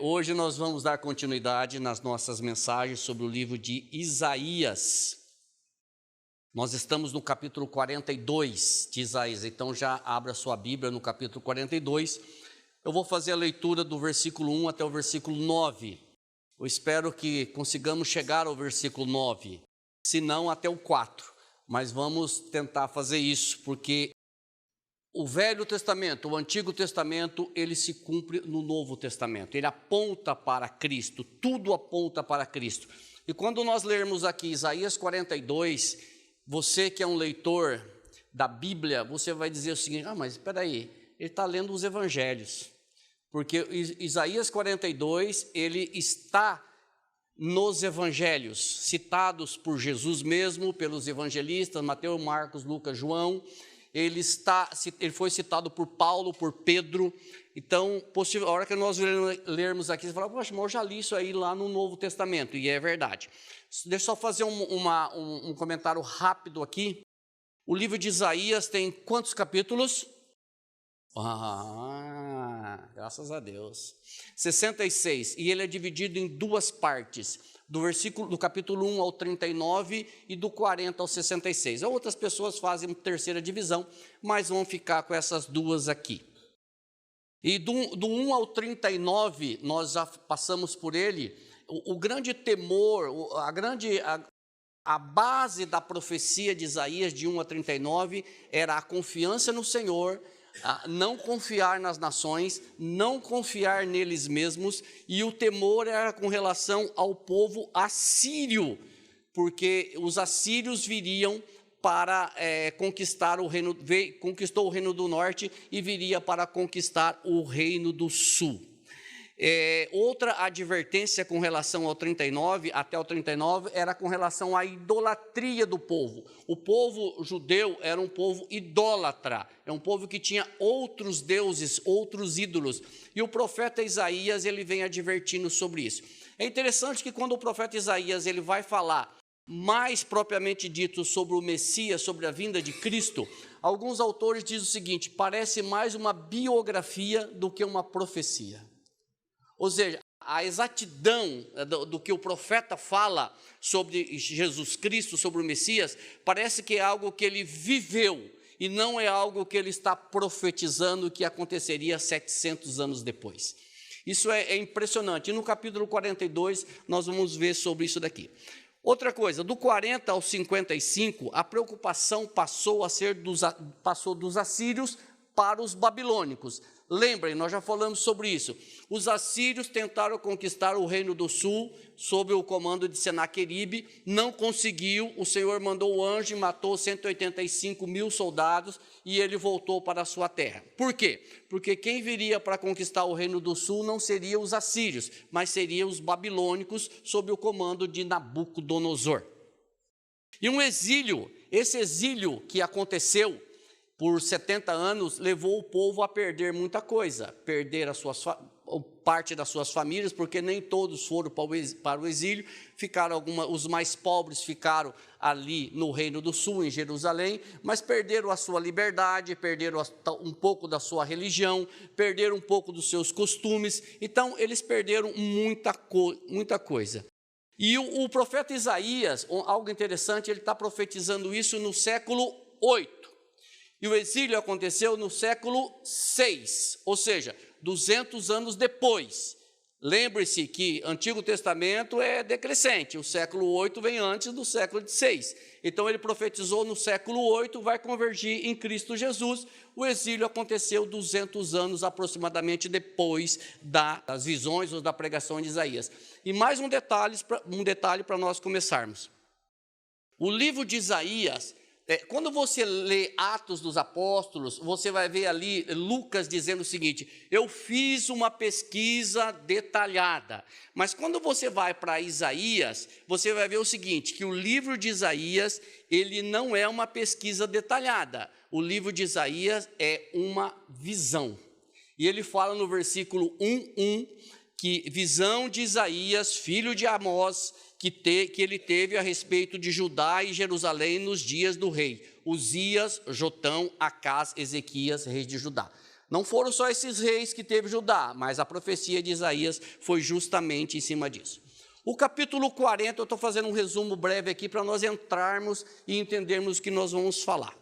Hoje nós vamos dar continuidade nas nossas mensagens sobre o livro de Isaías. Nós estamos no capítulo 42 de Isaías, então já abra sua Bíblia no capítulo 42. Eu vou fazer a leitura do versículo 1 até o versículo 9. Eu espero que consigamos chegar ao versículo 9, se não até o 4. Mas vamos tentar fazer isso, porque o Velho Testamento, o Antigo Testamento, ele se cumpre no Novo Testamento. Ele aponta para Cristo, tudo aponta para Cristo. E quando nós lermos aqui Isaías 42, você que é um leitor da Bíblia, você vai dizer o seguinte: mas espera aí, ele está lendo os Evangelhos. Porque Isaías 42, ele está nos Evangelhos, citados por Jesus mesmo, pelos evangelistas, Mateus, Marcos, Lucas, João. Ele foi citado por Paulo, por Pedro. Então, a hora que nós lermos aqui, você fala: poxa, mas eu já li isso aí lá no Novo Testamento, e é verdade. Deixa eu só fazer um comentário rápido aqui. O livro de Isaías tem quantos capítulos? Graças a Deus. 66, e ele é dividido em duas partes, do capítulo 1 ao 39 e do 40 ao 66. Outras pessoas fazem terceira divisão, mas vão ficar com essas duas aqui. E do 1 ao 39, nós já passamos por ele. O grande temor, a base da profecia de Isaías de 1 a 39 era a confiança no Senhor, não confiar nas nações, não confiar neles mesmos, e o temor era com relação ao povo assírio, porque os assírios viriam para conquistar o reino, conquistou o reino do norte e viria para conquistar o reino do sul. Outra advertência com relação ao 39, até o 39, era com relação à idolatria do povo. O povo judeu era um povo idólatra, é um povo que tinha outros deuses, outros ídolos. E o profeta Isaías, ele vem advertindo sobre isso. É interessante que quando o profeta Isaías ele vai falar mais propriamente dito sobre o Messias, sobre a vinda de Cristo, alguns autores dizem o seguinte: parece mais uma biografia do que uma profecia. Ou seja, a exatidão do que o profeta fala sobre Jesus Cristo, sobre o Messias, parece que é algo que ele viveu e não é algo que ele está profetizando que aconteceria 700 anos depois. Isso é impressionante. E no capítulo 42 nós vamos ver sobre isso daqui. Outra coisa, do 40 ao 55, a preocupação passou dos assírios para os babilônicos. Lembrem, nós já falamos sobre isso. Os assírios tentaram conquistar o reino do sul sob o comando de Senaqueribe, não conseguiu. O Senhor mandou o anjo e matou 185 mil soldados e ele voltou para a sua terra. Por quê? Porque quem viria para conquistar o reino do sul não seriam os assírios, mas seriam os babilônicos sob o comando de Nabucodonosor. E esse exílio que aconteceu por 70 anos, levou o povo a perder muita coisa, perder parte das suas famílias, porque nem todos foram para o exílio, os mais pobres ficaram ali no Reino do Sul, em Jerusalém, mas perderam a sua liberdade, perderam um pouco da sua religião, perderam um pouco dos seus costumes, então eles perderam muita coisa. E o profeta Isaías, algo interessante, ele está profetizando isso no século 8. E o exílio aconteceu no século 6, ou seja, 200 anos depois. Lembre-se que o Antigo Testamento é decrescente, o século 8 vem antes do século 6. Então ele profetizou no século 8, vai convergir em Cristo Jesus. O exílio aconteceu 200 anos aproximadamente depois das visões ou da pregação de Isaías. E mais um detalhe para nós começarmos. O livro de Isaías, quando você lê Atos dos Apóstolos, você vai ver ali Lucas dizendo o seguinte: eu fiz uma pesquisa detalhada. Mas quando você vai para Isaías, você vai ver o seguinte, que o livro de Isaías, ele não é uma pesquisa detalhada. O livro de Isaías é uma visão. E ele fala no versículo 1:1, que visão de Isaías, filho de Amós, que ele teve a respeito de Judá e Jerusalém nos dias do rei Uzias, Jotão, Acás, Ezequias, reis de Judá. Não foram só esses reis que teve Judá, mas a profecia de Isaías foi justamente em cima disso. O capítulo 40, eu estou fazendo um resumo breve aqui para nós entrarmos e entendermos o que nós vamos falar.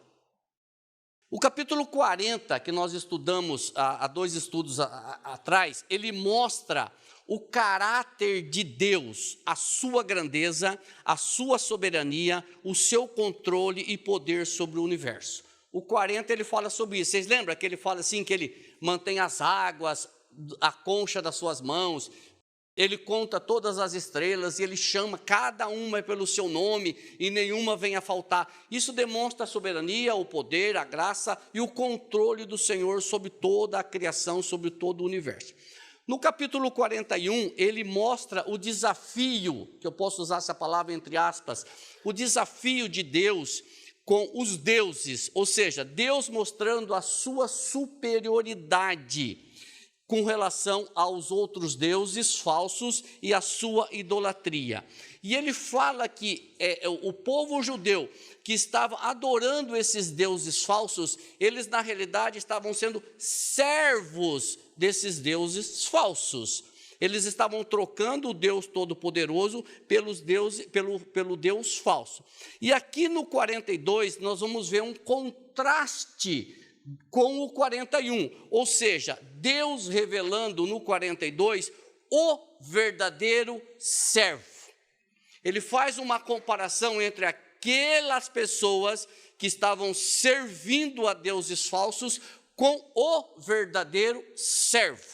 O capítulo 40, que nós estudamos há 2 estudos atrás, ele mostra o caráter de Deus, a sua grandeza, a sua soberania, o seu controle e poder sobre o universo. O 40 ele fala sobre isso. Vocês lembram que ele fala assim, que ele mantém as águas, a concha das suas mãos, ele conta todas as estrelas e ele chama cada uma pelo seu nome e nenhuma vem a faltar. Isso demonstra a soberania, o poder, a graça e o controle do Senhor sobre toda a criação, sobre todo o universo. No capítulo 41, ele mostra o desafio, que eu posso usar essa palavra entre aspas, o desafio de Deus com os deuses, ou seja, Deus mostrando a sua superioridade com relação aos outros deuses falsos e a sua idolatria. E ele fala que o povo judeu que estava adorando esses deuses falsos, eles na realidade estavam sendo servos desses deuses falsos. Eles estavam trocando o Deus Todo-Poderoso pelo Deus falso. E aqui no 42 nós vamos ver um contraste com o 41, ou seja, Deus revelando no 42 o verdadeiro servo. Ele faz uma comparação entre aquelas pessoas que estavam servindo a deuses falsos com o verdadeiro servo.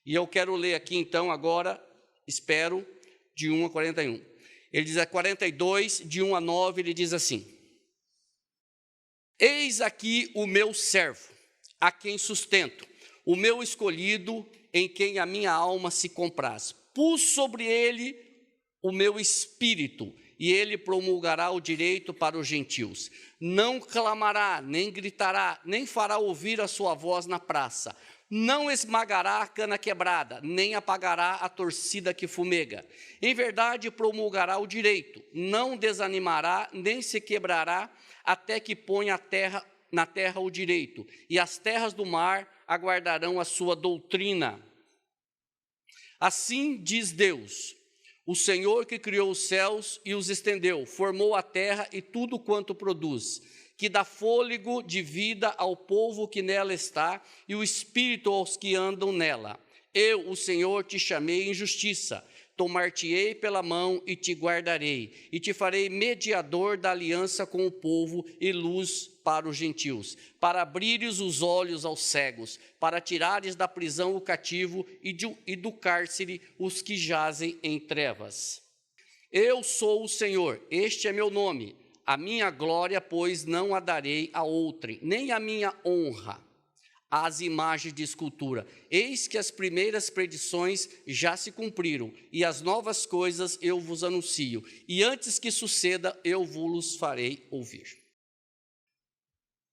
E eu quero ler aqui então agora, espero, de 1 a 41. Ele diz a 42, de 1 a 9, ele diz assim: Eis aqui o meu servo, a quem sustento, o meu escolhido, em quem a minha alma se compraz. Pus sobre ele o meu espírito, e ele promulgará o direito para os gentios. Não clamará, nem gritará, nem fará ouvir a sua voz na praça. Não esmagará a cana quebrada, nem apagará a torcida que fumega. Em verdade promulgará o direito, não desanimará, nem se quebrará, até que ponha na terra o direito, e as terras do mar aguardarão a sua doutrina. Assim diz Deus, o Senhor que criou os céus e os estendeu, formou a terra e tudo quanto produz, que dá fôlego de vida ao povo que nela está e o espírito aos que andam nela. Eu, o Senhor, te chamei em justiça, tomar-te-ei pela mão e te guardarei, e te farei mediador da aliança com o povo e luz para os gentios, para abrires os olhos aos cegos, para tirares da prisão o cativo e do cárcere os que jazem em trevas. Eu sou o Senhor, este é meu nome. A minha glória, pois, não a darei a outrem, nem a minha honra às imagens de escultura. Eis que as primeiras predições já se cumpriram, e as novas coisas eu vos anuncio, e antes que suceda, eu vos farei ouvir.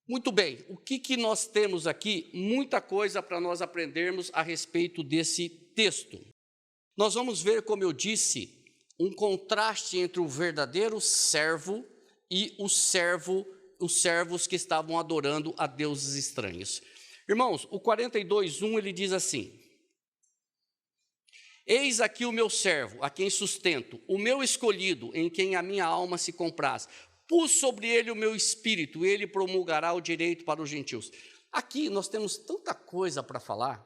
Muito bem, o que nós temos aqui? Muita coisa para nós aprendermos a respeito desse texto. Nós vamos ver, como eu disse, um contraste entre o verdadeiro servo e os servos que estavam adorando a deuses estranhos. Irmãos, o 42:1 ele diz assim: Eis aqui o meu servo, a quem sustento, o meu escolhido, em quem a minha alma se compraz. Pus sobre ele o meu espírito, ele promulgará o direito para os gentios. Aqui nós temos tanta coisa para falar,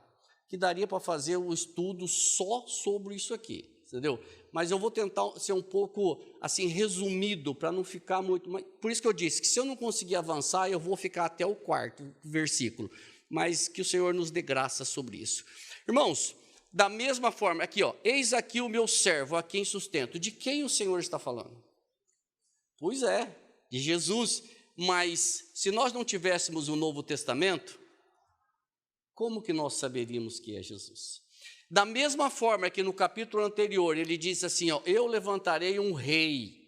que daria para fazer um estudo só sobre isso aqui, entendeu? Mas eu vou tentar ser um pouco assim resumido, para não ficar muito... Por isso que eu disse que se eu não conseguir avançar, eu vou ficar até o 4º versículo, mas que o Senhor nos dê graça sobre isso. Irmãos, da mesma forma, aqui ó, eis aqui o meu servo, a quem sustento. De quem o Senhor está falando? Pois é, de Jesus. Mas se nós não tivéssemos o Novo Testamento, como que nós saberíamos que é Jesus? Da mesma forma que no capítulo anterior ele disse assim, ó, eu levantarei um rei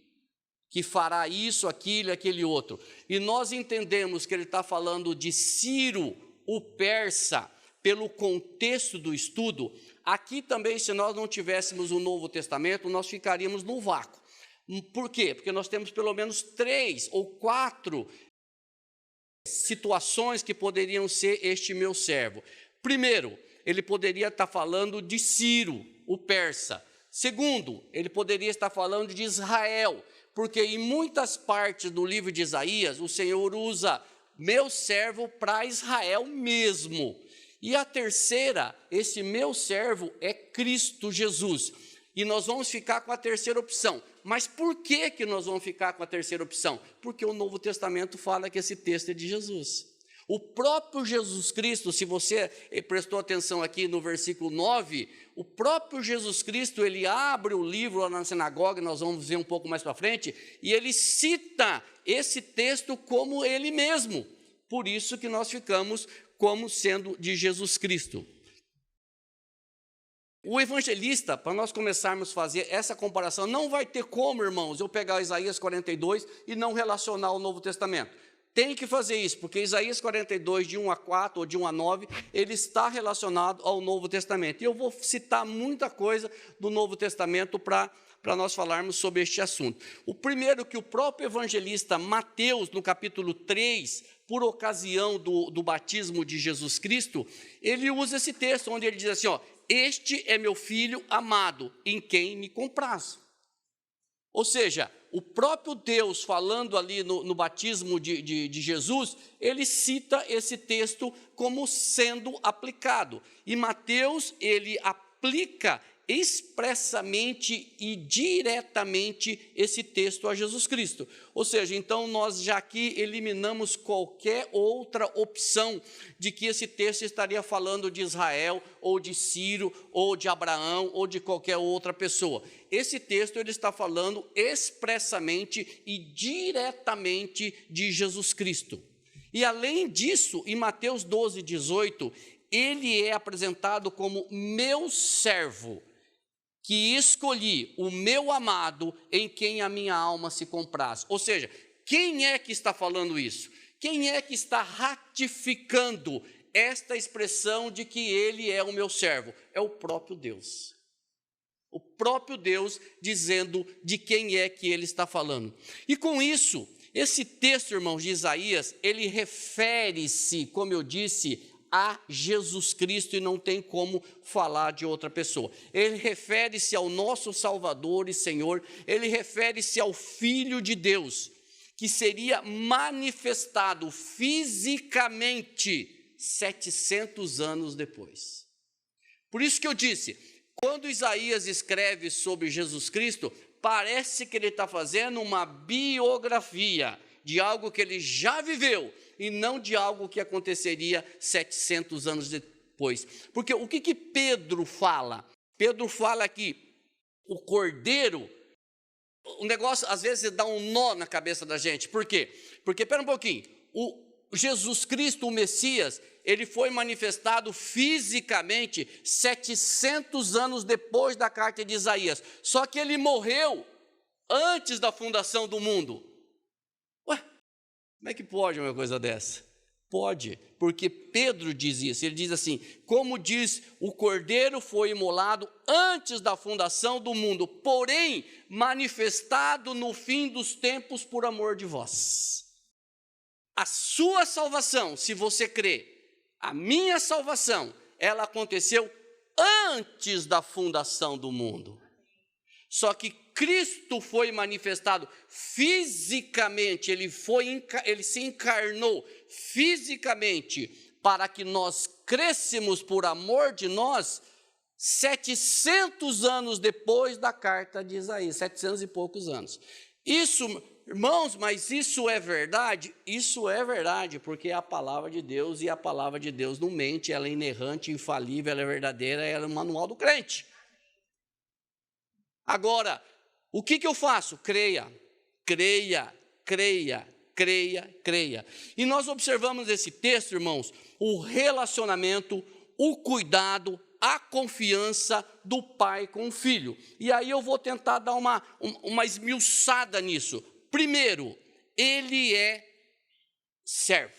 que fará isso, aquilo e aquele outro. E nós entendemos que ele está falando de Ciro, o persa, pelo contexto do estudo. Aqui também, se nós não tivéssemos o Novo Testamento, nós ficaríamos no vácuo. Por quê? Porque nós temos pelo menos 3 ou 4 situações que poderiam ser este meu servo. Primeiro, ele poderia estar falando de Ciro, o persa. Segundo, ele poderia estar falando de Israel, porque em muitas partes do livro de Isaías, o Senhor usa meu servo para Israel mesmo. E a terceira, esse meu servo é Cristo Jesus. E nós vamos ficar com a terceira opção. Mas por que nós vamos ficar com a terceira opção? Porque o Novo Testamento fala que esse texto é de Jesus. O próprio Jesus Cristo, se você prestou atenção aqui no versículo 9, o próprio Jesus Cristo, ele abre o livro lá na sinagoga, nós vamos ver um pouco mais para frente, e ele cita esse texto como ele mesmo. Por isso que nós ficamos como sendo de Jesus Cristo. O evangelista, para nós começarmos a fazer essa comparação, não vai ter como, irmãos, eu pegar Isaías 42 e não relacionar o Novo Testamento. Tem que fazer isso, porque Isaías 42, de 1 a 4 ou de 1 a 9, ele está relacionado ao Novo Testamento. E eu vou citar muita coisa do Novo Testamento para nós falarmos sobre este assunto. O primeiro que o próprio evangelista Mateus, no capítulo 3, por ocasião do batismo de Jesus Cristo, ele usa esse texto, onde ele diz assim, ó, este é meu filho amado, em quem me comprazo. Ou seja, o próprio Deus falando ali no batismo de Jesus, ele cita esse texto como sendo aplicado. E Mateus, ele aplica expressamente e diretamente esse texto a Jesus Cristo. Ou seja, então nós já aqui eliminamos qualquer outra opção de que esse texto estaria falando de Israel, ou de Ciro, ou de Abraão, ou de qualquer outra pessoa. Esse texto ele está falando expressamente e diretamente de Jesus Cristo. E além disso, em Mateus 12, 18, ele é apresentado como meu servo, que escolhi, o meu amado, em quem a minha alma se compraz. Ou seja, quem é que está falando isso? Quem é que está ratificando esta expressão de que ele é o meu servo? É o próprio Deus. O próprio Deus dizendo de quem é que ele está falando. E com isso, esse texto, irmãos, de Isaías, ele refere-se, como eu disse, a Jesus Cristo, e não tem como falar de outra pessoa. Ele refere-se ao nosso Salvador e Senhor, ele refere-se ao Filho de Deus, que seria manifestado fisicamente 700 anos depois. Por isso que eu disse, quando Isaías escreve sobre Jesus Cristo, parece que ele está fazendo uma biografia de algo que ele já viveu, e não de algo que aconteceria 700 anos depois. Porque o que Pedro fala? Pedro fala que o cordeiro, o negócio às vezes dá um nó na cabeça da gente. Por quê? Porque, espera um pouquinho, o Jesus Cristo, o Messias, ele foi manifestado fisicamente 700 anos depois da carta de Isaías. Só que ele morreu antes da fundação do mundo. Ué, como é que pode uma coisa dessa? Pode, porque Pedro diz isso, ele diz assim, como diz, o cordeiro foi imolado antes da fundação do mundo, porém manifestado no fim dos tempos por amor de vós. A sua salvação, se você crê, a minha salvação, ela aconteceu antes da fundação do mundo. Só que Cristo foi manifestado fisicamente, ele se encarnou fisicamente para que nós crescêssemos por amor de nós 700 anos depois da carta de Isaías, 700 e poucos anos. Isso, irmãos, mas isso é verdade? Isso é verdade, porque é a palavra de Deus, e a palavra de Deus não mente, ela é inerrante, infalível, ela é verdadeira, ela é o manual do crente. Agora, o que eu faço? Creia, creia, creia, creia, creia. E nós observamos nesse texto, irmãos, o relacionamento, o cuidado, a confiança do pai com o filho. E aí eu vou tentar dar uma esmiuçada nisso. Primeiro, ele é servo.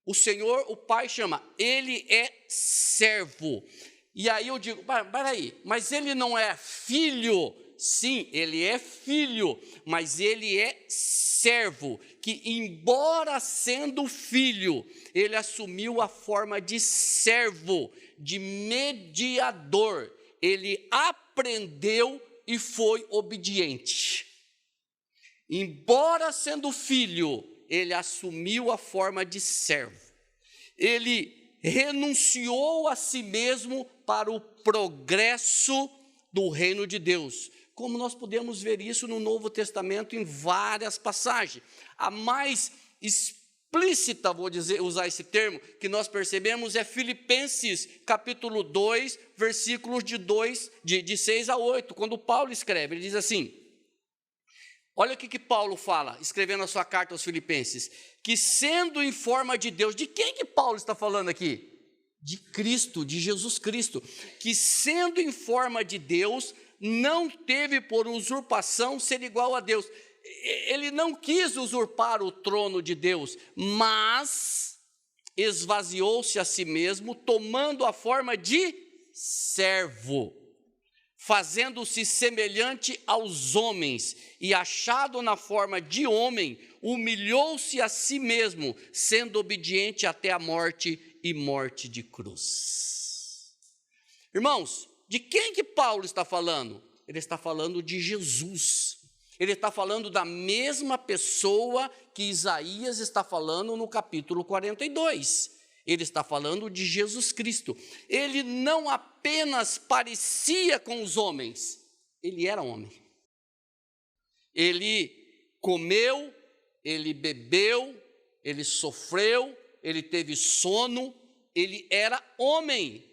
O Senhor, o pai chama, ele é servo. E aí eu digo, peraí, mas ele não é filho? sim, ele é filho, mas ele é servo, que embora sendo filho, ele assumiu a forma de servo, de mediador. Ele aprendeu e foi obediente. Embora sendo filho, ele assumiu a forma de servo. Ele renunciou a si mesmo para o progresso do reino de Deus. Como nós podemos ver isso no Novo Testamento em várias passagens. A mais explícita, usar esse termo, que nós percebemos é Filipenses capítulo 2, versículos de 6 a 8, quando Paulo escreve, ele diz assim, olha o que Paulo fala, escrevendo a sua carta aos Filipenses, que sendo em forma de Deus, de quem que Paulo está falando aqui? De Cristo, de Jesus Cristo, que sendo em forma de Deus, não teve por usurpação ser igual a Deus. Ele não quis usurpar o trono de Deus, mas esvaziou-se a si mesmo, tomando a forma de servo, fazendo-se semelhante aos homens, e achado na forma de homem, humilhou-se a si mesmo, sendo obediente até a morte e morte de cruz. Irmãos, de quem que Paulo está falando? Ele está falando de Jesus. Ele está falando da mesma pessoa que Isaías está falando no capítulo 42. Ele está falando de Jesus Cristo. Ele não apenas parecia com os homens, ele era homem. Ele comeu, ele bebeu, ele sofreu, ele teve sono, ele era homem.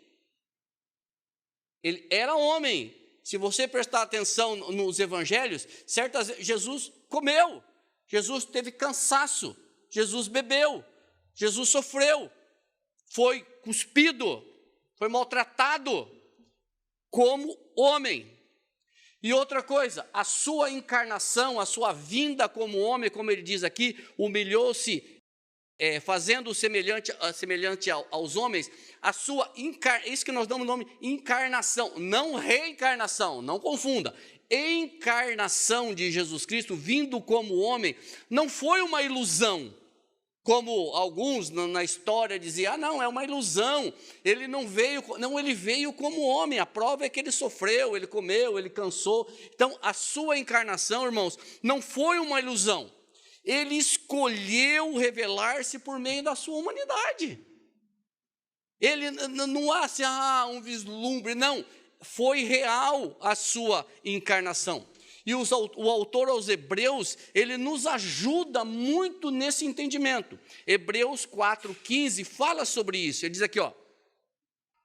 Ele era homem. Se você prestar atenção nos evangelhos, certas vezes Jesus comeu, Jesus teve cansaço, Jesus bebeu, Jesus sofreu, foi cuspido, foi maltratado como homem. E outra coisa, a sua encarnação, a sua vinda como homem, como ele diz aqui, humilhou-se, fazendo semelhante aos homens, a sua isso que nós damos o nome encarnação, não reencarnação, não confunda. Encarnação de Jesus Cristo, vindo como homem, não foi uma ilusão, como alguns na história diziam, não, é uma ilusão, ele não veio, não, ele veio como homem, a prova é que ele sofreu, ele comeu, ele cansou. Então, a sua encarnação, irmãos, não foi uma ilusão. Ele escolheu revelar-se por meio da sua humanidade. Ele não há assim, um vislumbre, não. Foi real a sua encarnação. E o autor aos Hebreus, ele nos ajuda muito nesse entendimento. Hebreus 4,15 fala sobre isso. Ele diz aqui,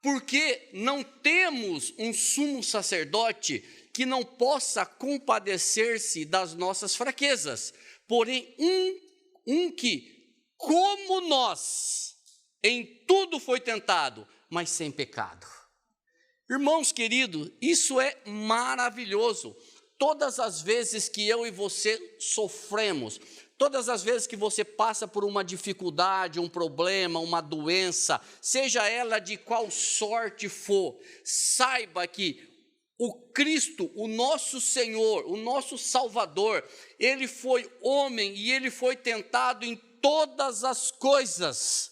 porque não temos um sumo sacerdote que não possa compadecer-se das nossas fraquezas, porém um que, como nós, em tudo foi tentado, mas sem pecado. Irmãos queridos, isso é maravilhoso. Todas as vezes que eu e você sofremos, todas as vezes que você passa por uma dificuldade, um problema, uma doença, seja ela de qual sorte for, saiba que o Cristo, o nosso Senhor, o nosso Salvador, ele foi homem e ele foi tentado em todas as coisas,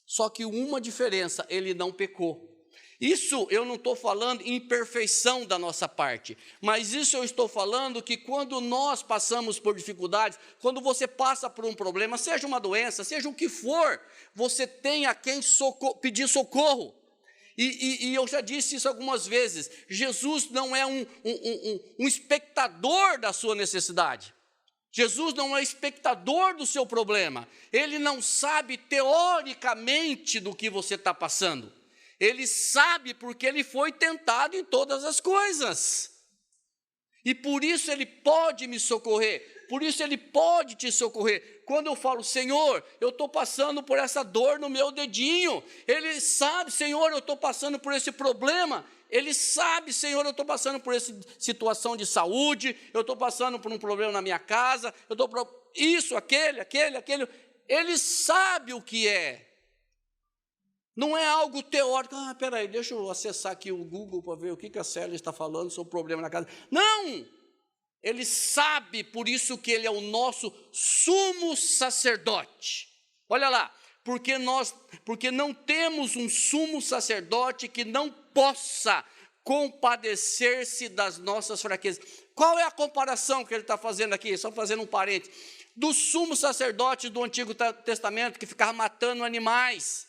só que uma diferença, ele não pecou. Isso eu não estou falando em imperfeição da nossa parte, mas isso eu estou falando que quando nós passamos por dificuldades, quando você passa por um problema, seja uma doença, seja o que for, você tem a quem pedir socorro. E eu já disse isso algumas vezes, Jesus não é um espectador da sua necessidade. Jesus não é espectador do seu problema. Ele não sabe teoricamente do que você está passando. Ele sabe porque ele foi tentado em todas as coisas. E por isso ele pode me socorrer. Por isso ele pode te socorrer. Quando eu falo, Senhor, eu estou passando por essa dor no meu dedinho. Ele sabe, Senhor, eu estou passando por esse problema. Ele sabe, Senhor, eu estou passando por essa situação de saúde. Eu estou passando por um problema na minha casa. Eu estou por isso, aquele. Ele sabe o que é. Não é algo teórico. Peraí, deixa eu acessar aqui o Google para ver o que a Célia está falando sobre o problema na casa. Não! Ele sabe, por isso que ele é o nosso sumo sacerdote. Olha lá, porque não temos um sumo sacerdote que não possa compadecer-se das nossas fraquezas. Qual é a comparação que ele está fazendo aqui? Só fazendo um parênteses. Do sumo sacerdote do Antigo Testamento que ficava matando animais,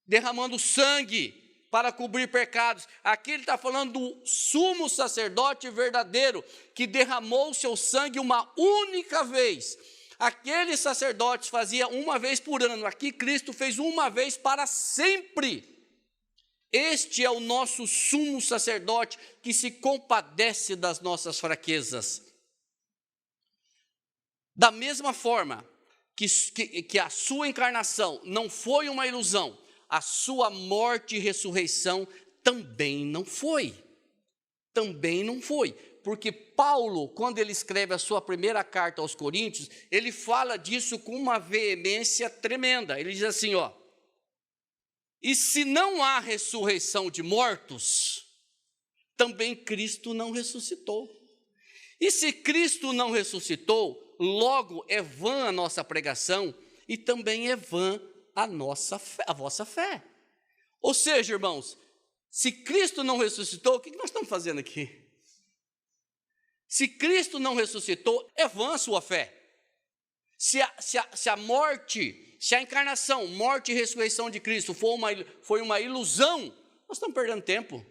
derramando sangue para cobrir pecados. Aqui ele está falando do sumo sacerdote verdadeiro, que derramou o seu sangue uma única vez. Aqueles sacerdotes faziam uma vez por ano, aqui Cristo fez uma vez para sempre. Este é o nosso sumo sacerdote que se compadece das nossas fraquezas. Da mesma forma que a sua encarnação não foi uma ilusão, a sua morte e ressurreição também não foi. Também não foi. Porque Paulo, quando ele escreve a sua primeira carta aos Coríntios, ele fala disso com uma veemência tremenda. Ele diz assim, e se não há ressurreição de mortos, também Cristo não ressuscitou. E se Cristo não ressuscitou, logo é vã a nossa pregação e também é vã a vossa fé. Ou seja, irmãos, se Cristo não ressuscitou, o que nós estamos fazendo aqui? Se Cristo não ressuscitou, é vã a sua fé. Se a morte, se a encarnação, morte e ressurreição de Cristo foi uma ilusão, nós estamos perdendo tempo.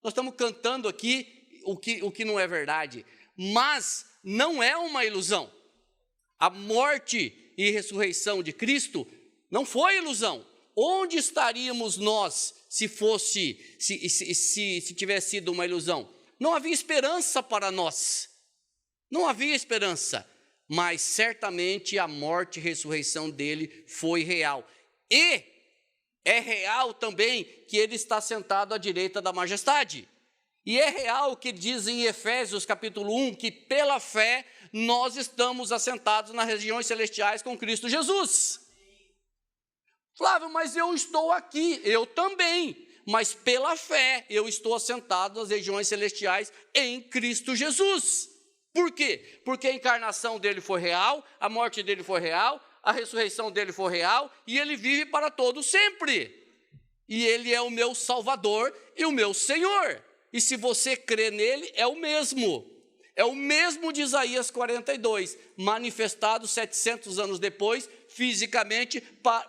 Nós estamos cantando aqui o que não é verdade. Mas não é uma ilusão. A morte e ressurreição de Cristo não foi ilusão. Onde estaríamos nós se tivesse sido uma ilusão? Não havia esperança para nós. Não havia esperança. Mas certamente a morte e ressurreição dele foi real. E é real também que ele está sentado à direita da majestade. E é real o que diz em Efésios capítulo 1, que pela fé nós estamos assentados nas regiões celestiais com Cristo Jesus. Flávio, mas eu estou aqui, eu também, mas pela fé eu estou assentado nas regiões celestiais em Cristo Jesus. Por quê? Porque a encarnação dele foi real, a morte dele foi real, a ressurreição dele foi real, e ele vive para todo sempre. E ele é o meu Salvador e o meu Senhor. E se você crê nele, é o mesmo de Isaías 42, manifestado 700 anos depois, fisicamente,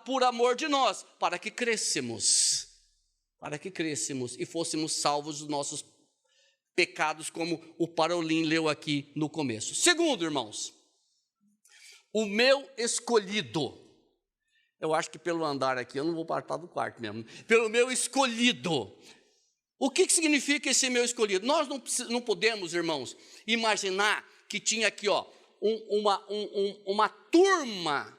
por amor de nós, para que crescêssemos e fôssemos salvos dos nossos pecados, como o Parolim leu aqui no começo. Segundo, irmãos, o meu escolhido. Eu acho que pelo andar aqui, eu não vou partir do quarto mesmo. Pelo meu escolhido. O que significa esse meu escolhido? Nós não podemos, irmãos, imaginar que tinha aqui uma turma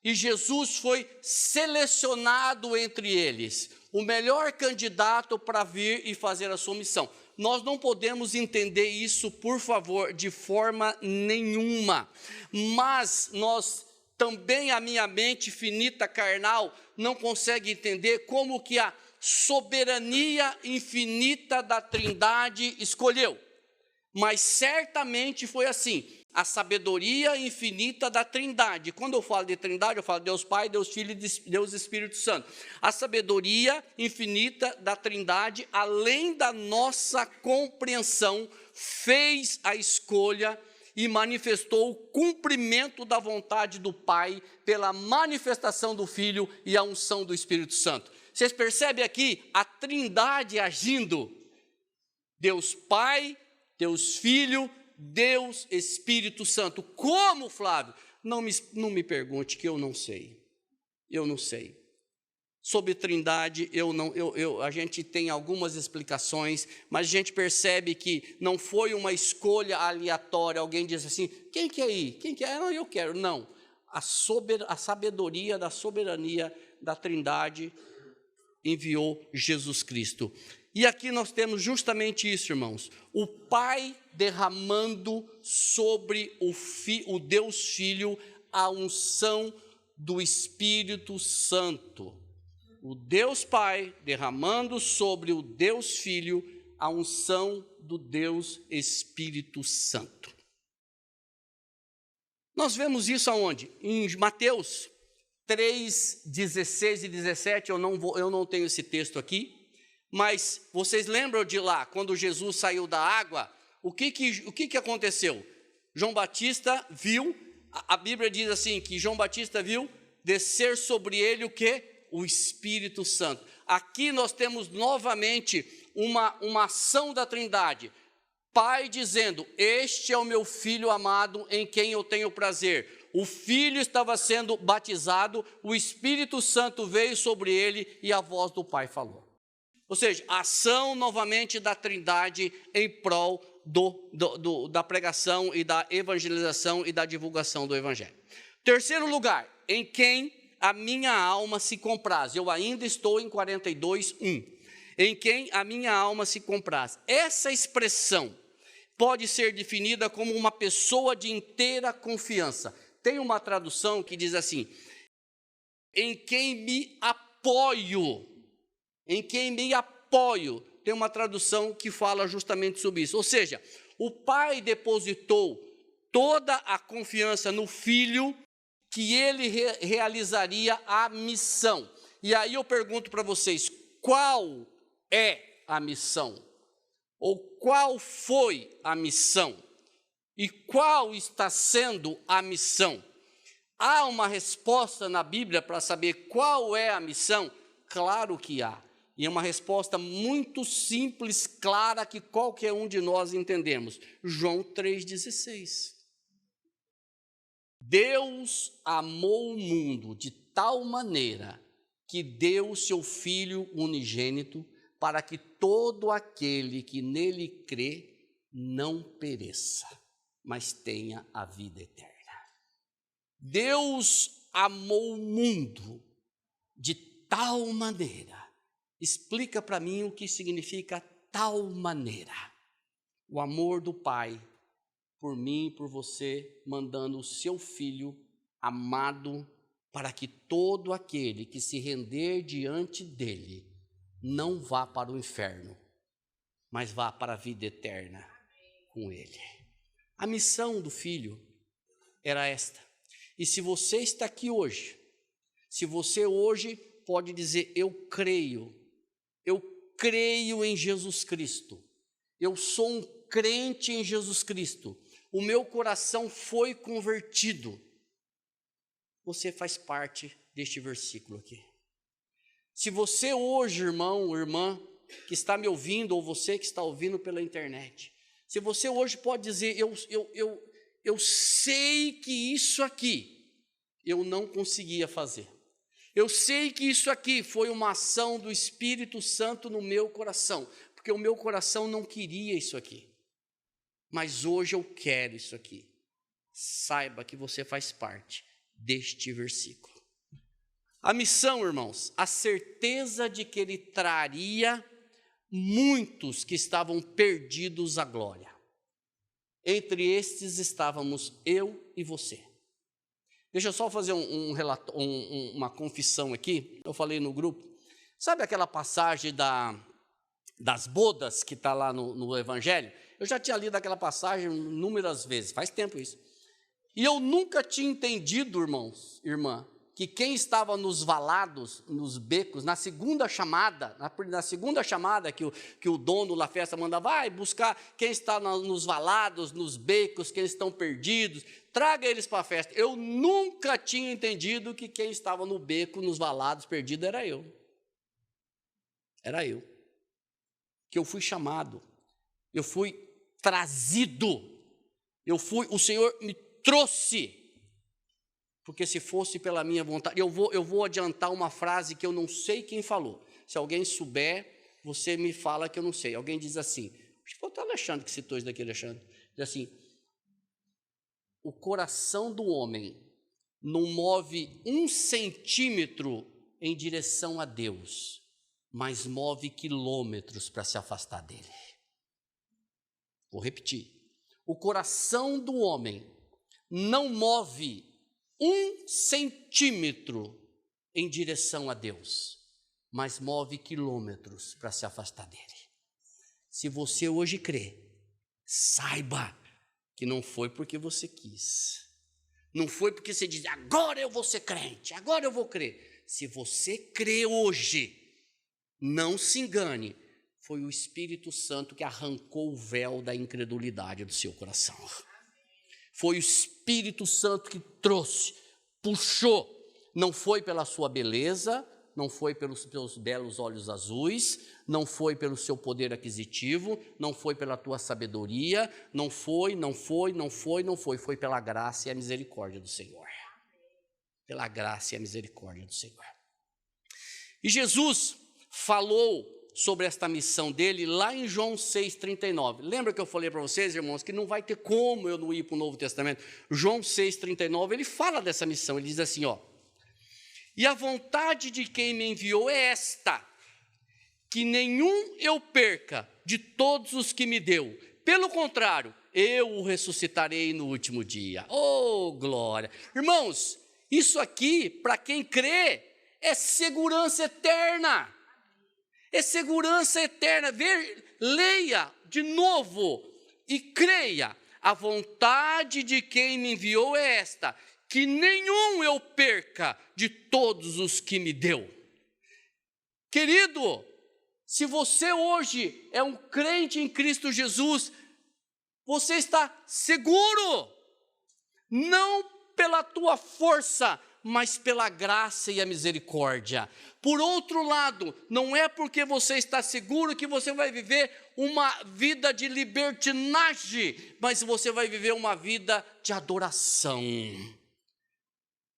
e Jesus foi selecionado entre eles, o melhor candidato para vir e fazer a sua missão. Nós não podemos entender isso, por favor, de forma nenhuma. Mas também a minha mente finita carnal não consegue entender como que a soberania infinita da Trindade escolheu. Mas certamente foi assim, a sabedoria infinita da Trindade. Quando eu falo de Trindade, eu falo Deus Pai, Deus Filho e Deus Espírito Santo. A sabedoria infinita da Trindade, além da nossa compreensão, fez a escolha e manifestou o cumprimento da vontade do Pai pela manifestação do Filho e a unção do Espírito Santo. Vocês percebem aqui a Trindade agindo? Deus Pai, Deus Filho, Deus Espírito Santo. Como, Flávio? Não me pergunte, que eu não sei. Eu não sei. Sobre Trindade, a gente tem algumas explicações, mas a gente percebe que não foi uma escolha aleatória. Alguém diz assim, quem quer ir? Quem quer? Não, eu quero. Não. A sabedoria da soberania da Trindade enviou Jesus Cristo. E aqui nós temos justamente isso, irmãos. O Pai derramando sobre o Deus Filho a unção do Espírito Santo. O Deus Pai derramando sobre o Deus Filho a unção do Deus Espírito Santo. Nós vemos isso aonde? Em Mateus 3, 16 e 17, eu não tenho esse texto aqui, mas vocês lembram de lá, quando Jesus saiu da água, o que aconteceu? João Batista viu, a Bíblia diz assim, que João Batista viu descer sobre ele o quê? O Espírito Santo. Aqui nós temos novamente uma ação da Trindade. Pai dizendo, este é o meu Filho amado em quem eu tenho prazer. O Filho estava sendo batizado, o Espírito Santo veio sobre ele e a voz do Pai falou. Ou seja, ação novamente da Trindade em prol da pregação e da evangelização e da divulgação do Evangelho. Terceiro lugar, em quem a minha alma se compraz. Eu ainda estou em 42:1. Em quem a minha alma se compraz. Essa expressão pode ser definida como uma pessoa de inteira confiança. Tem uma tradução que diz assim, em quem me apoio. Em quem me apoio. Tem uma tradução que fala justamente sobre isso. Ou seja, o Pai depositou toda a confiança no Filho, que ele realizaria a missão. E aí eu pergunto para vocês, qual é a missão? Ou qual foi a missão? E qual está sendo a missão? Há uma resposta na Bíblia para saber qual é a missão? Claro que há. E é uma resposta muito simples, clara, que qualquer um de nós entendemos. João 3,16. Deus amou o mundo de tal maneira que deu o seu Filho unigênito para que todo aquele que nele crê não pereça, mas tenha a vida eterna. Deus amou o mundo de tal maneira. Explica para mim o que significa tal maneira. O amor do Pai por mim e por você, mandando o seu Filho amado para que todo aquele que se render diante dele não vá para o inferno, mas vá para a vida eterna com ele. A missão do Filho era esta. E se você está aqui hoje, se você hoje pode dizer, eu creio em Jesus Cristo, eu sou um crente em Jesus Cristo, o meu coração foi convertido, você faz parte deste versículo aqui. Se você hoje, irmão ou irmã, que está me ouvindo, ou você que está ouvindo pela internet, se você hoje pode dizer, eu sei que isso aqui eu não conseguia fazer. Eu sei que isso aqui foi uma ação do Espírito Santo no meu coração, porque o meu coração não queria isso aqui. Mas hoje eu quero isso aqui. Saiba que você faz parte deste versículo. A missão, irmãos, a certeza de que ele traria muitos que estavam perdidos à glória. Entre estes estávamos eu e você. Deixa eu só fazer uma confissão aqui. Eu falei no grupo. Sabe aquela passagem das bodas que está lá no Evangelho? Eu já tinha lido aquela passagem inúmeras vezes, faz tempo isso. E eu nunca tinha entendido, irmãos, irmã, que quem estava nos valados, nos becos, na segunda chamada que o dono da festa manda, vai buscar quem está nos valados, nos becos, quem estão perdidos, traga eles para a festa. Eu nunca tinha entendido que quem estava no beco, nos valados, perdido, era eu. Era eu. Que eu fui chamado, eu fui trazido, o Senhor me trouxe. Porque se fosse pela minha vontade, eu vou adiantar uma frase que eu não sei quem falou. Se alguém souber, você me fala que eu não sei. Alguém diz assim, acho que foi o Alexandre que citou isso daqui, Alexandre. Diz assim, o coração do homem não move 1 centímetro em direção a Deus, mas move quilômetros para se afastar dele. Vou repetir. O coração do homem não move 1 centímetro em direção a Deus, mas move quilômetros para se afastar dele. Se você hoje crê, saiba que não foi porque você quis. Não foi porque você diz, agora eu vou ser crente, agora eu vou crer. Se você crê hoje, não se engane, foi o Espírito Santo que arrancou o véu da incredulidade do seu coração. Foi o Espírito Santo que trouxe, puxou. Não foi pela sua beleza, não foi pelos seus belos olhos azuis, não foi pelo seu poder aquisitivo, não foi pela tua sabedoria, não foi, foi pela graça e a misericórdia do Senhor. Pela graça e a misericórdia do Senhor. E Jesus falou sobre esta missão dele lá em João 6,39. Lembra que eu falei para vocês, irmãos, que não vai ter como eu não ir para o Novo Testamento? João 6,39, ele fala dessa missão, ele diz assim, e a vontade de quem me enviou é esta, que nenhum eu perca de todos os que me deu. Pelo contrário, eu o ressuscitarei no último dia. Oh, glória! Irmãos, isso aqui, para quem crê, é segurança eterna. É segurança eterna. Leia de novo e creia. A vontade de quem me enviou é esta, que nenhum eu perca de todos os que me deu. Querido, se você hoje é um crente em Cristo Jesus, você está seguro, não pela tua força, mas pela graça e a misericórdia. Por outro lado, não é porque você está seguro que você vai viver uma vida de libertinagem, mas você vai viver uma vida de adoração,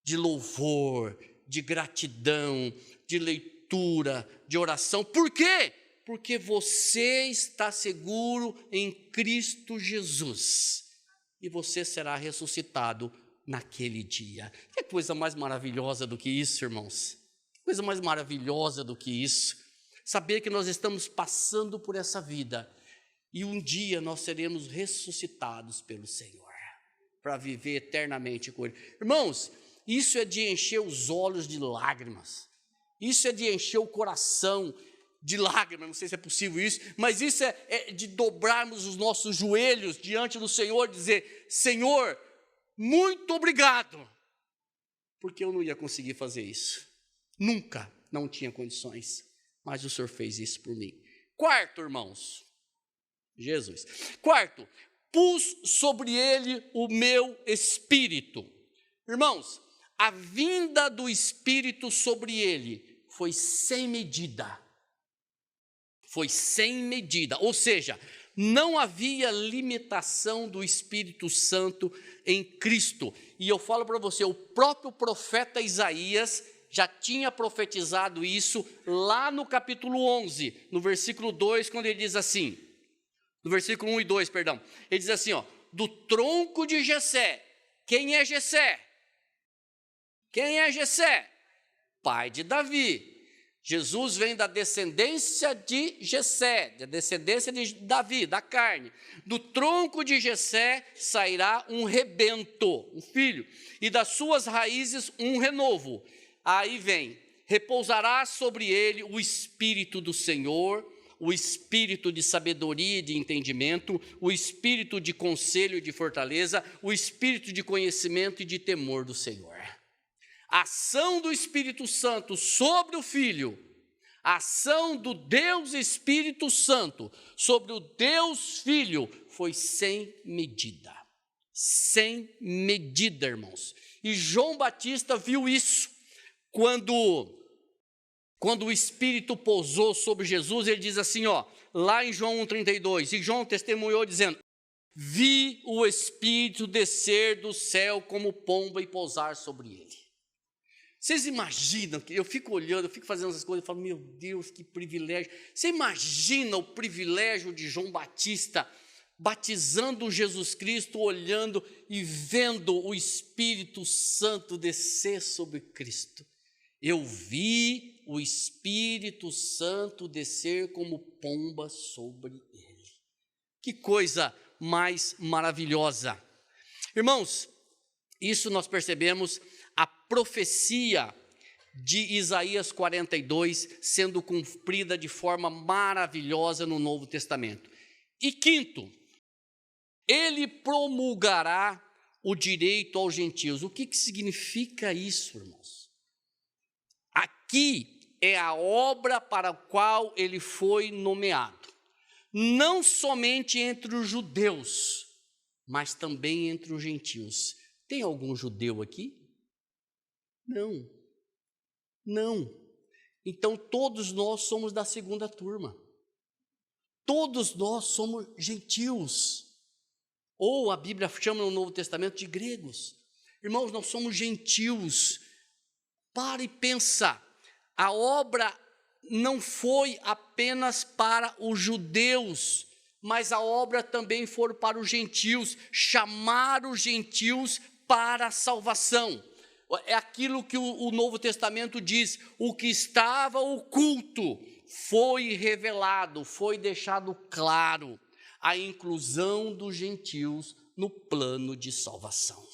de louvor, de gratidão, de leitura, de oração. Por quê? Porque você está seguro em Cristo Jesus e você será ressuscitado naquele dia. Que coisa mais maravilhosa do que isso, irmãos? Que coisa mais maravilhosa do que isso? Saber que nós estamos passando por essa vida e um dia nós seremos ressuscitados pelo Senhor para viver eternamente com Ele. Irmãos, isso é de encher os olhos de lágrimas. Isso é de encher o coração de lágrimas, não sei se é possível isso, mas isso é de dobrarmos os nossos joelhos diante do Senhor e dizer, Senhor, muito obrigado, porque eu não ia conseguir fazer isso. Nunca, não tinha condições, mas o Senhor fez isso por mim. Quarto, irmãos, Jesus. Quarto, pus sobre ele o meu espírito. Irmãos, a vinda do Espírito sobre ele foi sem medida. Foi sem medida, ou seja, não havia limitação do Espírito Santo em Cristo. E eu falo para você, o próprio profeta Isaías já tinha profetizado isso lá no capítulo 11, no versículo 2, quando ele diz assim, no versículo 1 e 2, perdão, ele diz assim, do tronco de Jessé. Quem é Jessé? Quem é Jessé? Pai de Davi. Jesus vem da descendência de Jessé, da descendência de Davi, da carne. Do tronco de Jessé sairá um rebento, um filho, e das suas raízes um renovo. Aí vem, repousará sobre ele o Espírito do Senhor, o Espírito de sabedoria e de entendimento, o Espírito de conselho e de fortaleza, o Espírito de conhecimento e de temor do Senhor. A ação do Espírito Santo sobre o Filho, a ação do Deus Espírito Santo sobre o Deus Filho foi sem medida. Sem medida, irmãos. E João Batista viu isso quando o Espírito pousou sobre Jesus. Ele diz assim, lá em João 1,32, e João testemunhou dizendo, vi o Espírito descer do céu como pomba e pousar sobre ele. Vocês imaginam, que eu fico olhando, eu fico fazendo essas coisas, eu falo, meu Deus, que privilégio. Você imagina o privilégio de João Batista, batizando Jesus Cristo, olhando e vendo o Espírito Santo descer sobre Cristo. Eu vi o Espírito Santo descer como pomba sobre ele. Que coisa mais maravilhosa. Irmãos, Isso nós percebemos a profecia de Isaías 42 sendo cumprida de forma maravilhosa no Novo Testamento. E quinto, ele promulgará o direito aos gentios. O que significa isso, irmãos? Aqui é a obra para a qual ele foi nomeado. Não somente entre os judeus, mas também entre os gentios. Tem algum judeu aqui? Não. Então todos nós somos da segunda turma. Todos nós somos gentios. Ou a Bíblia chama no Novo Testamento de gregos. Irmãos, nós somos gentios. Para e pensa, a obra não foi apenas para os judeus, mas a obra também foi para os gentios, chamar os gentios para a salvação. É aquilo que o Novo Testamento diz, o que estava oculto foi revelado, foi deixado claro, a inclusão dos gentios no plano de salvação.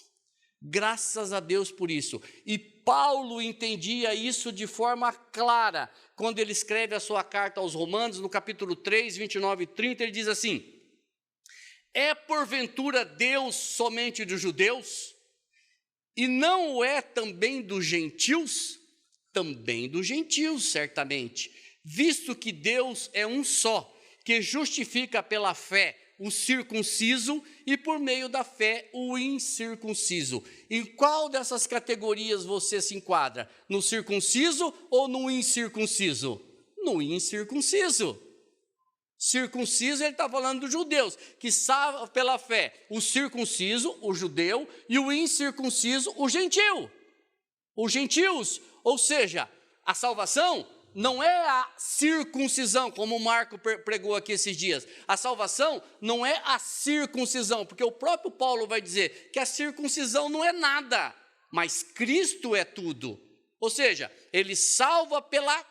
Graças a Deus por isso. E Paulo entendia isso de forma clara, quando ele escreve a sua carta aos Romanos, no capítulo 3, 29 e 30, ele diz assim: é porventura Deus somente dos judeus? E não o é também dos gentios? Também dos gentios, certamente, visto que Deus é um só, que justifica pela fé o circunciso e por meio da fé o incircunciso. Em qual dessas categorias você se enquadra? No circunciso ou no incircunciso? No incircunciso. Circunciso, ele está falando dos judeus, que salva pela fé o circunciso, o judeu, e o incircunciso, o gentil. Os gentios, ou seja, a salvação não é a circuncisão, como o Marco pregou aqui esses dias. A salvação não é a circuncisão, porque o próprio Paulo vai dizer que a circuncisão não é nada, mas Cristo é tudo. Ou seja, ele salva pela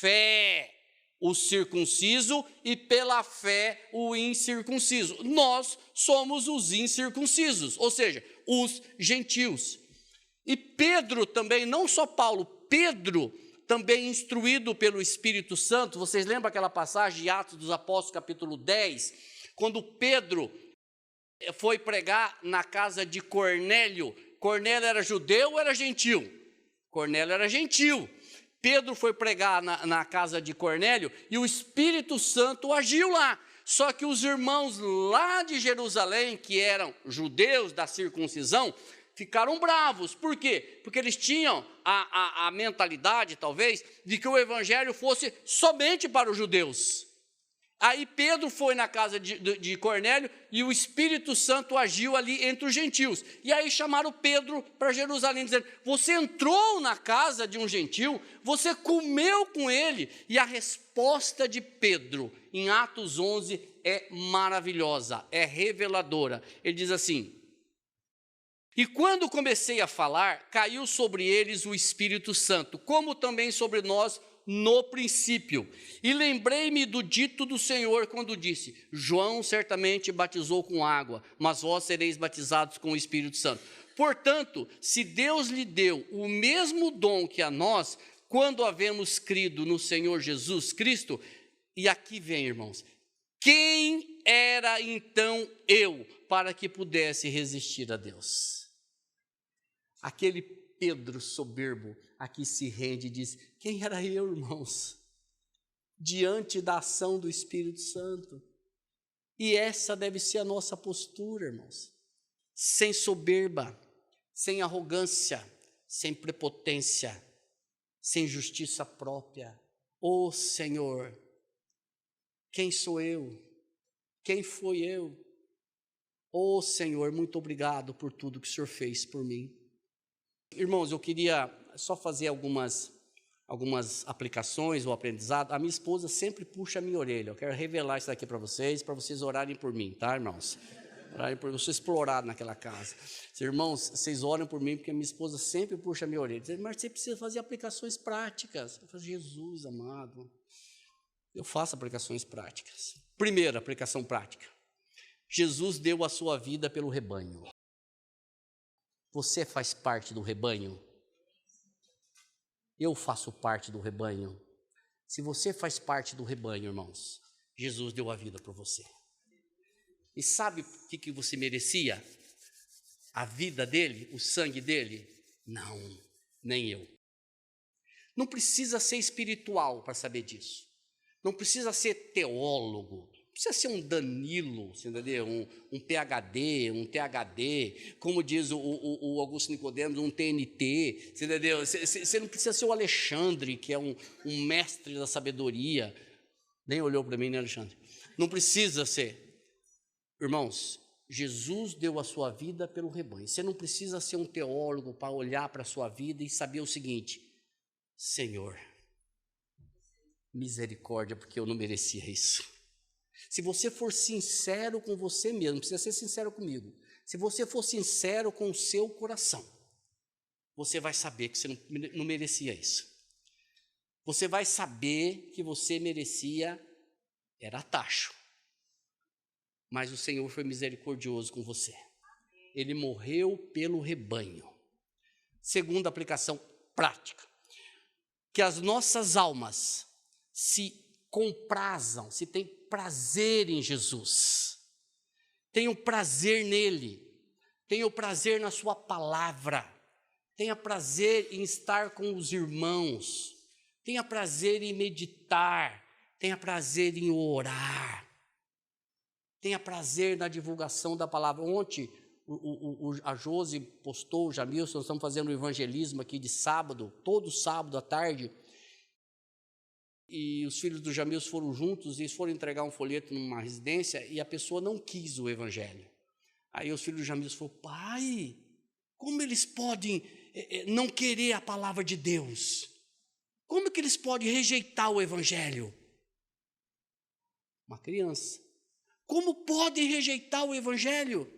fé o circunciso e pela fé o incircunciso. Nós somos os incircuncisos, ou seja, os gentios. E Pedro também, não só Paulo, Pedro também instruído pelo Espírito Santo. Vocês lembram aquela passagem de Atos dos Apóstolos, capítulo 10, quando Pedro foi pregar na casa de Cornélio? Cornélio era judeu ou era gentil? Cornélio era gentil. Pedro foi pregar na casa de Cornélio e o Espírito Santo agiu lá. Só que os irmãos lá de Jerusalém, que eram judeus da circuncisão, ficaram bravos. Por quê? Porque eles tinham a mentalidade, talvez, de que o evangelho fosse somente para os judeus. Aí Pedro foi na casa de Cornélio e o Espírito Santo agiu ali entre os gentios. E aí chamaram Pedro para Jerusalém, dizendo: você entrou na casa de um gentil, você comeu com ele. E a resposta de Pedro, em Atos 11, é maravilhosa, é reveladora. Ele diz assim: e quando comecei a falar, caiu sobre eles o Espírito Santo, como também sobre nós no princípio. E lembrei-me do dito do Senhor, quando disse: João certamente batizou com água, mas vós sereis batizados com o Espírito Santo. Portanto, se Deus lhe deu o mesmo dom que a nós, quando havemos crido no Senhor Jesus Cristo, e aqui vem, irmãos, quem era então eu para que pudesse resistir a Deus? Aquele Pedro soberbo aqui se rende e diz: quem era eu, irmãos, diante da ação do Espírito Santo? E essa deve ser a nossa postura, irmãos, sem soberba, sem arrogância, sem prepotência, sem justiça própria. Ô Senhor, quem sou eu? Quem foi eu? Ô Senhor, muito obrigado por tudo que o Senhor fez por mim. Irmãos, eu queria só fazer algumas aplicações ou aprendizado. A minha esposa sempre puxa a minha orelha. Eu quero revelar isso daqui para vocês orarem por mim, tá, irmãos? Orarem por mim. Eu sou explorado naquela casa. Irmãos, vocês orem por mim, porque a minha esposa sempre puxa a minha orelha. Diz: mas você precisa fazer aplicações práticas. Eu falo: Jesus amado, eu faço aplicações práticas. Primeira aplicação prática: Jesus deu a sua vida pelo rebanho. Você faz parte do rebanho? Eu faço parte do rebanho. Se você faz parte do rebanho, irmãos, Jesus deu a vida por você. E sabe o que você merecia? A vida dele, o sangue dele? Não, nem eu. Não precisa ser espiritual para saber disso. Não precisa ser teólogo. Não precisa ser um Danilo, entendeu? Um PhD, um THD, como diz o Augusto Nicodemos, um TNT, entendeu? Você não precisa ser o Alexandre, que é um mestre da sabedoria. Nem olhou para mim, né, Alexandre? Não precisa ser. Irmãos, Jesus deu a sua vida pelo rebanho. Você não precisa ser um teólogo para olhar para a sua vida e saber o seguinte: Senhor, misericórdia, porque eu não merecia isso. Se você for sincero com você mesmo, não precisa ser sincero comigo. Se você for sincero com o seu coração, você vai saber que você não merecia isso. Você vai saber que você merecia, era tacho. Mas o Senhor foi misericordioso com você. Ele morreu pelo rebanho. Segunda aplicação prática. Que as nossas almas se comprazam, se tem prazer em Jesus. Tenham prazer nele. Tenham prazer na sua palavra. Tenha prazer em estar com os irmãos. Tenha prazer em meditar. Tenha prazer em orar. Tenha prazer na divulgação da palavra. Ontem, a Josi postou, o Jamilson, nós estamos fazendo um evangelismo aqui de sábado, todo sábado à tarde, e os filhos do Jamilson foram juntos e eles foram entregar um folheto numa residência e a pessoa não quis o evangelho. Aí os filhos do Jamilson falaram: pai, como eles podem não querer a palavra de Deus? Como que eles podem rejeitar o evangelho? Uma criança. Como podem rejeitar o evangelho?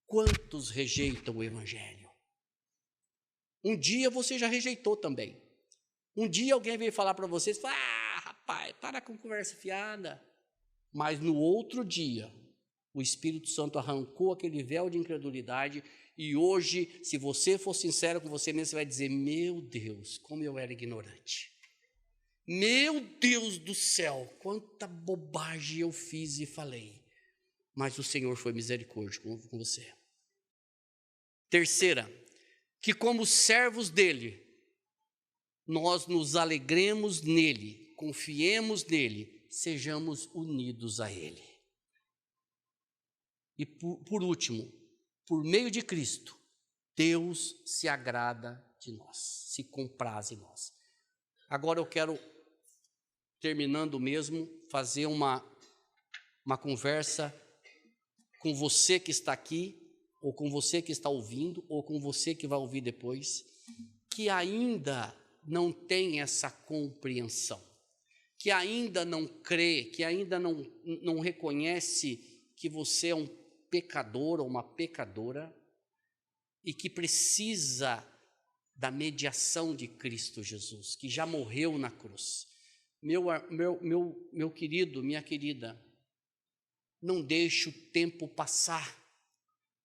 Quantos rejeitam o evangelho? Um dia você já rejeitou também. Um dia alguém veio falar para vocês, rapaz, para com conversa fiada. Mas no outro dia, o Espírito Santo arrancou aquele véu de incredulidade e hoje, se você for sincero com você mesmo, você vai dizer: meu Deus, como eu era ignorante. Meu Deus do céu, quanta bobagem eu fiz e falei. Mas o Senhor foi misericordioso com você. Terceira, que como servos dele, nós nos alegremos nele, confiemos nele, sejamos unidos a ele. E por último, por meio de Cristo, Deus se agrada de nós, se compraz em nós. Agora eu quero, terminando mesmo, fazer uma conversa com você que está aqui, ou com você que está ouvindo, ou com você que vai ouvir depois, que ainda não tem essa compreensão, que ainda não crê, que ainda não reconhece que você é um pecador ou uma pecadora e que precisa da mediação de Cristo Jesus, que já morreu na cruz. Meu querido, minha querida, não deixe o tempo passar.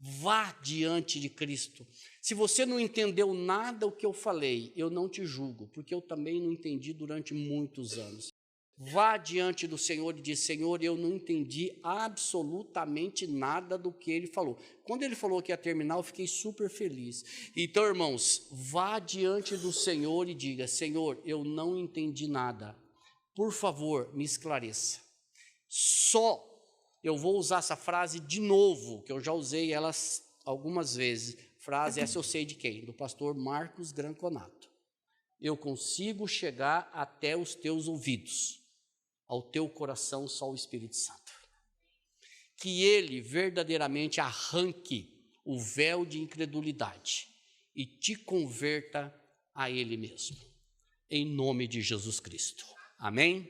Vá diante de Cristo. Se você não entendeu nada do que eu falei, eu não te julgo, porque eu também não entendi durante muitos anos. Vá diante do Senhor e diz: Senhor, eu não entendi absolutamente nada do que Ele falou. Quando Ele falou que ia terminar, eu fiquei super feliz. Então, irmãos, vá diante do Senhor e diga: Senhor, eu não entendi nada. Por favor, me esclareça. Eu vou usar essa frase de novo, que eu já usei ela algumas vezes. Frase essa eu sei de quem? Do pastor Marcos Granconato. Eu consigo chegar até os teus ouvidos, ao teu coração só o Espírito Santo. Que ele verdadeiramente arranque o véu de incredulidade e te converta a ele mesmo. Em nome de Jesus Cristo. Amém?